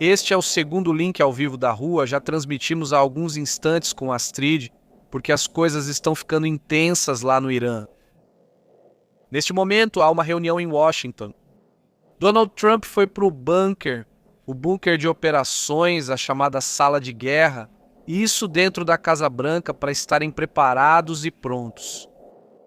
Este é o segundo link ao vivo da rua, já transmitimos há alguns instantes com Astrid, porque as coisas estão ficando intensas lá no Irã. Neste momento, há uma reunião em Washington. Donald Trump foi para o bunker de operações, a chamada sala de guerra, e isso dentro da Casa Branca para estarem preparados e prontos.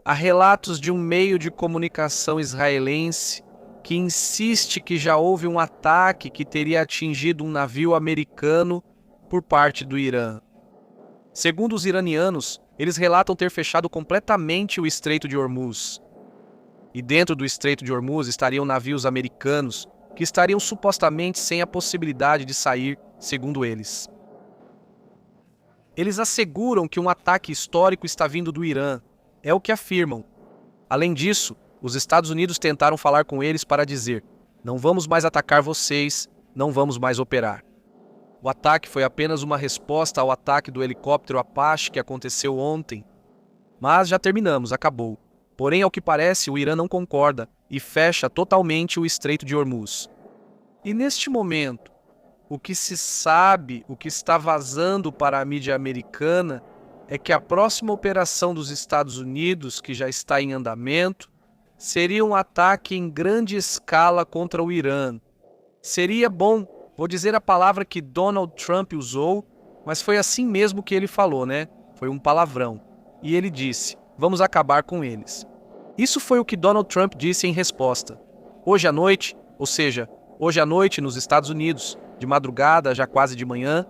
Há relatos de um meio de comunicação israelense que insiste que já houve um ataque que teria atingido um navio americano por parte do Irã. Segundo os iranianos, eles relatam ter fechado completamente o Estreito de Hormuz. E dentro do Estreito de Hormuz estariam navios americanos que estariam supostamente sem a possibilidade de sair, segundo eles. Eles asseguram que um ataque histórico está vindo do Irã. É o que afirmam. Além disso, os Estados Unidos tentaram falar com eles para dizer: não vamos mais atacar vocês, não vamos mais operar. O ataque foi apenas uma resposta ao ataque do helicóptero Apache que aconteceu ontem. Mas já terminamos, acabou. Porém, ao que parece, o Irã não concorda e fecha totalmente o Estreito de Hormuz. E neste momento, o que se sabe, o que está vazando para a mídia americana, é que a próxima operação dos Estados Unidos, que já está em andamento, seria um ataque em grande escala contra o Irã. Seria bom, vou dizer a palavra que Donald Trump usou, mas foi assim mesmo que ele falou, né? Foi um palavrão. E ele disse: vamos acabar com eles. Isso foi o que Donald Trump disse em resposta. Hoje à noite, ou seja, hoje à noite nos Estados Unidos, de madrugada, já quase de manhã,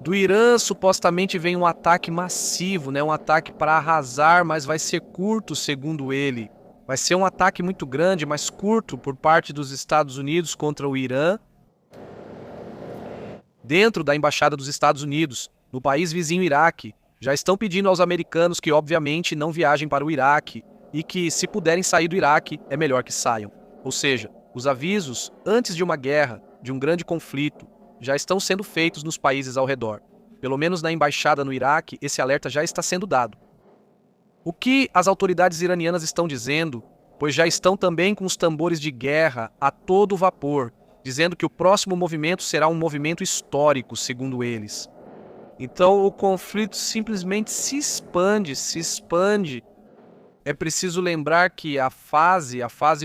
do Irã supostamente vem um ataque massivo, né? Um ataque para arrasar, mas vai ser curto, segundo ele. Vai ser um ataque muito grande, mas curto, por parte dos Estados Unidos contra o Irã, dentro da Embaixada dos Estados Unidos, no país vizinho Iraque. Já estão pedindo aos americanos que, obviamente, não viajem para o Iraque e que, se puderem sair do Iraque, é melhor que saiam. Ou seja, os avisos, antes de uma guerra, de um grande conflito, já estão sendo feitos nos países ao redor. Pelo menos na embaixada no Iraque, esse alerta já está sendo dado. O que as autoridades iranianas estão dizendo, pois já estão também com os tambores de guerra a todo vapor, dizendo que o próximo movimento será um movimento histórico, segundo eles. Então o conflito simplesmente se expande. É preciso lembrar que a fase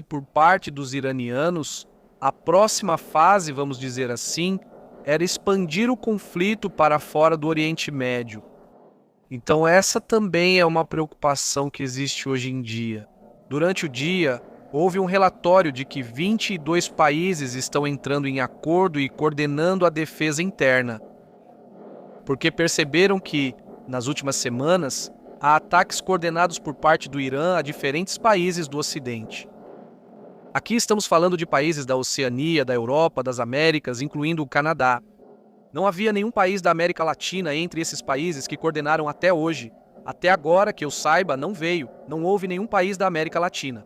por parte dos iranianos, a próxima fase, vamos dizer assim, era expandir o conflito para fora do Oriente Médio. Então essa também é uma preocupação que existe hoje em dia. Durante o dia, houve um relatório de que 22 países estão entrando em acordo e coordenando a defesa interna, porque perceberam que, nas últimas semanas, há ataques coordenados por parte do Irã a diferentes países do Ocidente. Aqui estamos falando de países da Oceania, da Europa, das Américas, incluindo o Canadá. Não havia nenhum país da América Latina entre esses países que coordenaram até hoje. Até agora, que eu saiba, não houve nenhum país da América Latina.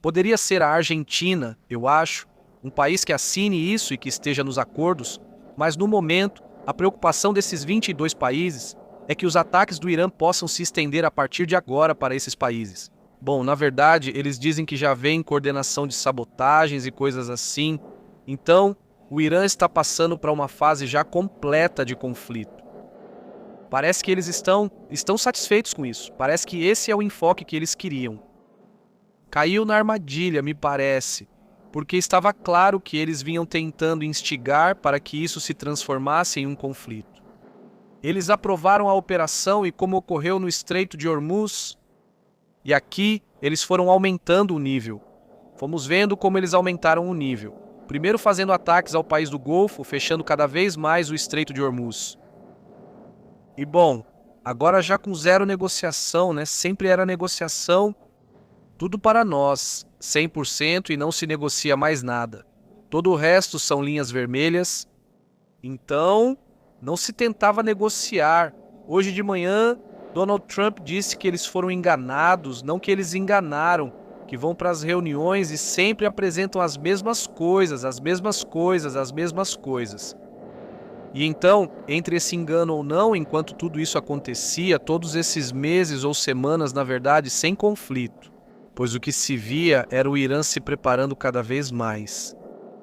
Poderia ser a Argentina, eu acho, um país que assine isso e que esteja nos acordos, mas no momento, a preocupação desses 22 países é que os ataques do Irã possam se estender a partir de agora para esses países. Bom, na verdade, eles dizem que já vem coordenação de sabotagens e coisas assim. Então, o Irã está passando para uma fase já completa de conflito. Parece que eles estão satisfeitos com isso. Parece que esse é o enfoque que eles queriam. Caiu na armadilha, me parece, porque estava claro que eles vinham tentando instigar para que isso se transformasse em um conflito. Eles aprovaram a operação e, como ocorreu no Estreito de Hormuz, e aqui eles foram aumentando o nível. Fomos vendo como eles aumentaram o nível. Primeiro fazendo ataques ao país do Golfo, fechando cada vez mais o Estreito de Hormuz. E bom, agora já com zero negociação, né? Sempre era negociação, tudo para nós, 100% e não se negocia mais nada. Todo o resto são linhas vermelhas. Então, não se tentava negociar. Hoje de manhã, Donald Trump disse que eles foram enganados, não que eles enganaram, que vão para as reuniões e sempre apresentam as mesmas coisas. E então, entre esse engano ou não, enquanto tudo isso acontecia, todos esses meses ou semanas, na verdade, sem conflito, pois o que se via era o Irã se preparando cada vez mais.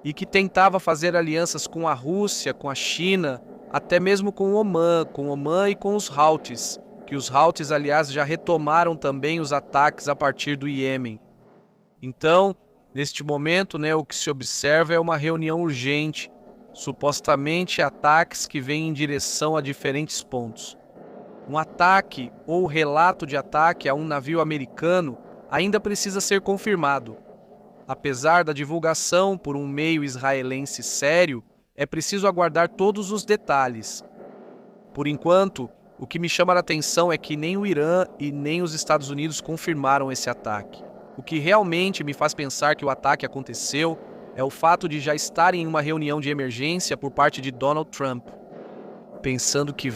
e que tentava fazer alianças com a Rússia, com a China, até mesmo com o Omã e com os Houthis, que os Houthis, aliás, já retomaram também os ataques a partir do Iêmen. Então, neste momento, né, o que se observa é uma reunião urgente, supostamente ataques que vêm em direção a diferentes pontos. Um ataque ou relato de ataque a um navio americano ainda precisa ser confirmado. Apesar da divulgação por um meio israelense sério, é preciso aguardar todos os detalhes. Por enquanto, o que me chama a atenção é que nem o Irã e nem os Estados Unidos confirmaram esse ataque. O que realmente me faz pensar que o ataque aconteceu é o fato de já estarem em uma reunião de emergência por parte de Donald Trump, pensando que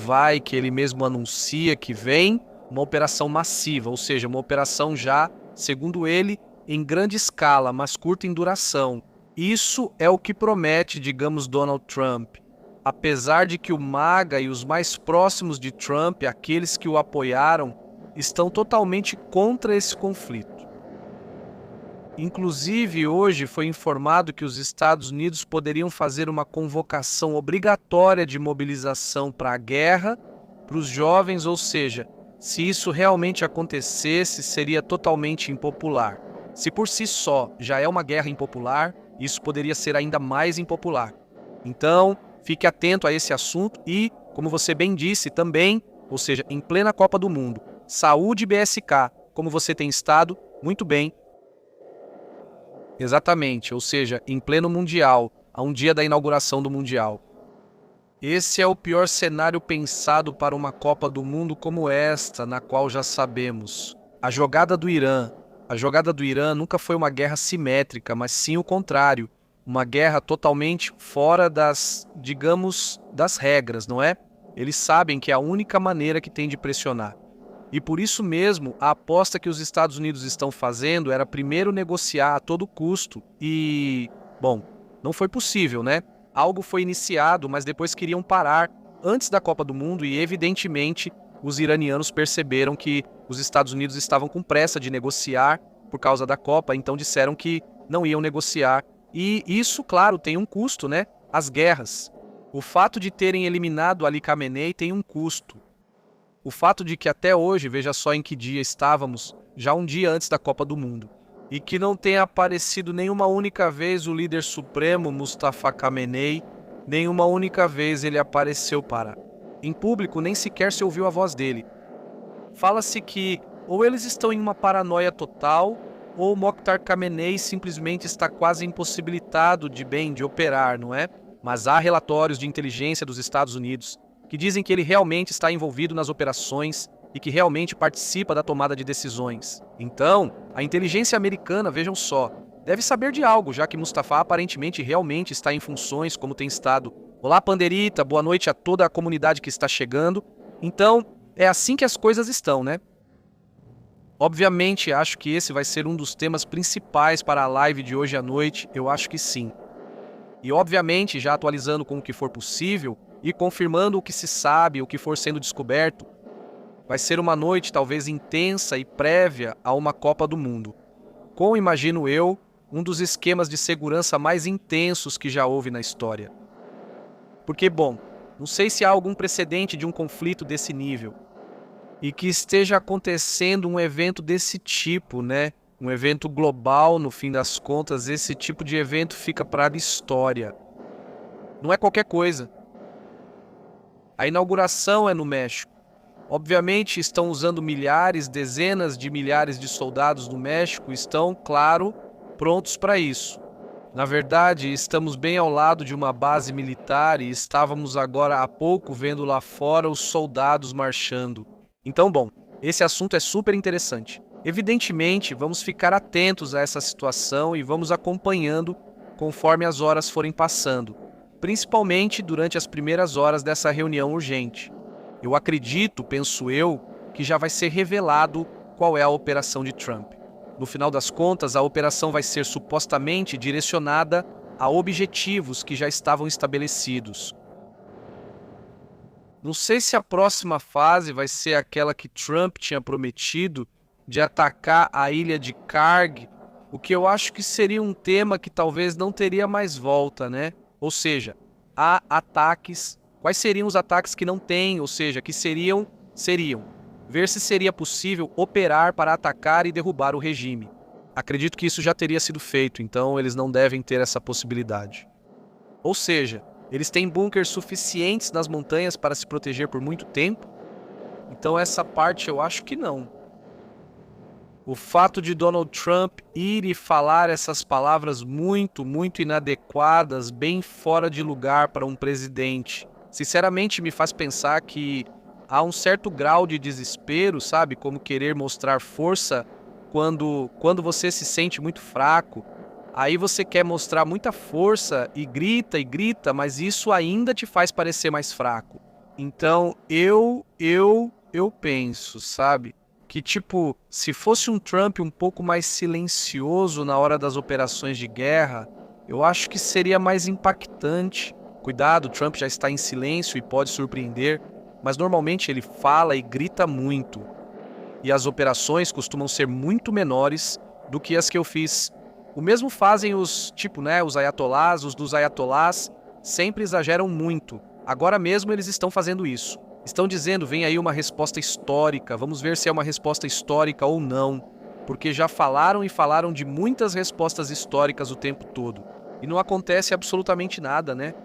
ele mesmo anuncia que vem uma operação massiva, ou seja, uma operação já, segundo ele, em grande escala, mas curta em duração. Isso é o que promete, digamos, Donald Trump. Apesar de que o MAGA e os mais próximos de Trump, aqueles que o apoiaram, estão totalmente contra esse conflito. Inclusive, hoje foi informado que os Estados Unidos poderiam fazer uma convocação obrigatória de mobilização para a guerra para os jovens, ou seja, se isso realmente acontecesse, seria totalmente impopular. Se por si só já é uma guerra impopular, isso poderia ser ainda mais impopular. Então, fique atento a esse assunto e, como você bem disse também, ou seja, em plena Copa do Mundo, saúde BSK, como você tem estado, muito bem. Exatamente, ou seja, em pleno Mundial, a um dia da inauguração do Mundial. Esse é o pior cenário pensado para uma Copa do Mundo como esta, na qual já sabemos. A jogada do Irã nunca foi uma guerra simétrica, mas sim o contrário. Uma guerra totalmente fora das, digamos, das regras, não é? Eles sabem que é a única maneira que tem de pressionar. E por isso mesmo, a aposta que os Estados Unidos estão fazendo era primeiro negociar a todo custo e, bom, não foi possível, né? Algo foi iniciado, mas depois queriam parar antes da Copa do Mundo e, evidentemente, os iranianos perceberam que os Estados Unidos estavam com pressa de negociar por causa da Copa, então disseram que não iam negociar. E isso, claro, tem um custo, né? As guerras. O fato de terem eliminado Ali Khamenei tem um custo. O fato de que até hoje, veja só em que dia estávamos, já um dia antes da Copa do Mundo, e que não tenha aparecido nenhuma única vez o líder supremo Mustafa Khamenei, nenhuma única vez ele apareceu em público, nem sequer se ouviu a voz dele. Fala-se que ou eles estão em uma paranoia total, ou Mokhtar Khamenei simplesmente está quase impossibilitado de operar, não é? Mas há relatórios de inteligência dos Estados Unidos que dizem que ele realmente está envolvido nas operações e que realmente participa da tomada de decisões. Então, a inteligência americana, vejam só, deve saber de algo, já que Mustafa aparentemente realmente está em funções como tem estado. Olá, Panderita, boa noite a toda a comunidade que está chegando. Então, é assim que as coisas estão, né? Obviamente, acho que esse vai ser um dos temas principais para a live de hoje à noite, eu acho que sim. E obviamente, já atualizando com o que for possível e confirmando o que se sabe, o que for sendo descoberto, vai ser uma noite talvez intensa e prévia a uma Copa do Mundo, com, imagino eu, um dos esquemas de segurança mais intensos que já houve na história. Porque, bom, não sei se há algum precedente de um conflito desse nível e que esteja acontecendo um evento desse tipo, né? Um evento global, no fim das contas, esse tipo de evento fica para a história. Não é qualquer coisa. A inauguração é no México. Obviamente estão usando dezenas de milhares de soldados no México, estão, claro, prontos para isso. Na verdade, estamos bem ao lado de uma base militar e estávamos agora há pouco vendo lá fora os soldados marchando. Então, bom, esse assunto é super interessante. Evidentemente, vamos ficar atentos a essa situação e vamos acompanhando conforme as horas forem passando, principalmente durante as primeiras horas dessa reunião urgente. Eu acredito, penso eu, que já vai ser revelado qual é a operação de Trump. No final das contas, a operação vai ser supostamente direcionada a objetivos que já estavam estabelecidos. Não sei se a próxima fase vai ser aquela que Trump tinha prometido de atacar a ilha de Karg o que eu acho que seria um tema que talvez não teria mais volta, né? Ou seja, há ataques. Quais seriam os ataques que não têm, ou seja, que seriam ver se seria possível operar para atacar e derrubar o regime. Acredito que isso já teria sido feito, então eles não devem ter essa possibilidade. Ou seja, eles têm bunkers suficientes nas montanhas para se proteger por muito tempo? Então essa parte eu acho que não. O fato de Donald Trump ir e falar essas palavras muito inadequadas, bem fora de lugar para um presidente, sinceramente me faz pensar que há um certo grau de desespero, sabe? Como querer mostrar força quando você se sente muito fraco. Aí você quer mostrar muita força e grita, mas isso ainda te faz parecer mais fraco. Então eu penso, sabe? Que tipo, se fosse um Trump um pouco mais silencioso na hora das operações de guerra, eu acho que seria mais impactante. Cuidado, Trump já está em silêncio e pode surpreender, mas normalmente ele fala e grita muito. E as operações costumam ser muito menores do que as que eu fiz. O mesmo fazem os ayatolás, os dos ayatolás sempre exageram muito. Agora mesmo eles estão fazendo isso. Estão dizendo, vem aí uma resposta histórica, vamos ver se é uma resposta histórica ou não, porque já falaram e falaram de muitas respostas históricas o tempo todo, e não acontece absolutamente nada, né?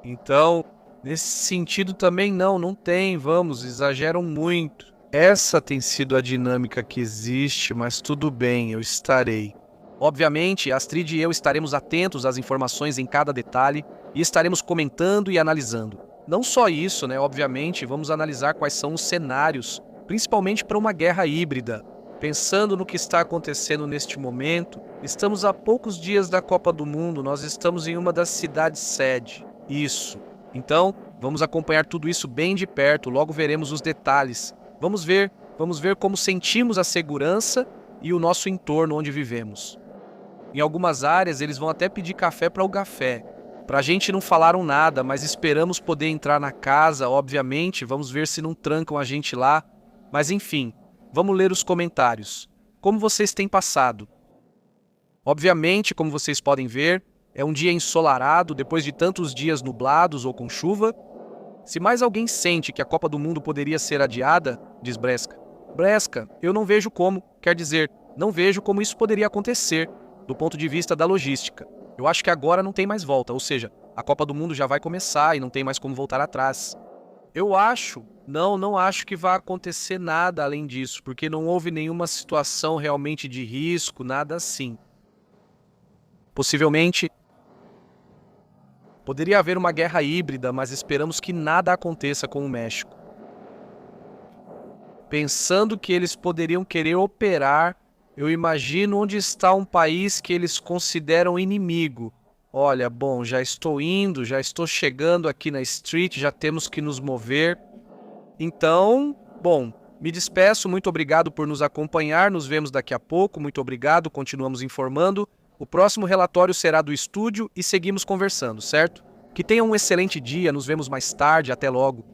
Então, nesse sentido também não tem, exageram muito. Essa tem sido a dinâmica que existe, mas tudo bem, eu estarei. Obviamente, Astrid e eu estaremos atentos às informações em cada detalhe e estaremos comentando e analisando. Não só isso, né? Obviamente, vamos analisar quais são os cenários, principalmente para uma guerra híbrida. Pensando no que está acontecendo neste momento, estamos a poucos dias da Copa do Mundo, nós estamos em uma das cidades sede. Isso. Então, vamos acompanhar tudo isso bem de perto, logo veremos os detalhes. Vamos ver como sentimos a segurança e o nosso entorno onde vivemos. Em algumas áreas, eles vão até pedir café para o café. Pra gente não falaram nada, mas esperamos poder entrar na casa, obviamente, vamos ver se não trancam a gente lá. Mas enfim, vamos ler os comentários. Como vocês têm passado? Obviamente, como vocês podem ver, é um dia ensolarado depois de tantos dias nublados ou com chuva. Se mais alguém sente que a Copa do Mundo poderia ser adiada, diz Bresca. Bresca, eu não vejo como, quer dizer, não vejo como isso poderia acontecer, do ponto de vista da logística. Eu acho que agora não tem mais volta, ou seja, a Copa do Mundo já vai começar e não tem mais como voltar atrás. Eu acho, não acho que vai acontecer nada além disso, porque não houve nenhuma situação realmente de risco, nada assim. Possivelmente, poderia haver uma guerra híbrida, mas esperamos que nada aconteça com o México. Pensando que eles poderiam querer operar, eu imagino onde está um país que eles consideram inimigo. Olha, bom, já estou indo, já estou chegando aqui na street, já temos que nos mover. Então, bom, me despeço, muito obrigado por nos acompanhar, nos vemos daqui a pouco, muito obrigado, continuamos informando. O próximo relatório será do estúdio e seguimos conversando, certo? Que tenham um excelente dia, nos vemos mais tarde, até logo.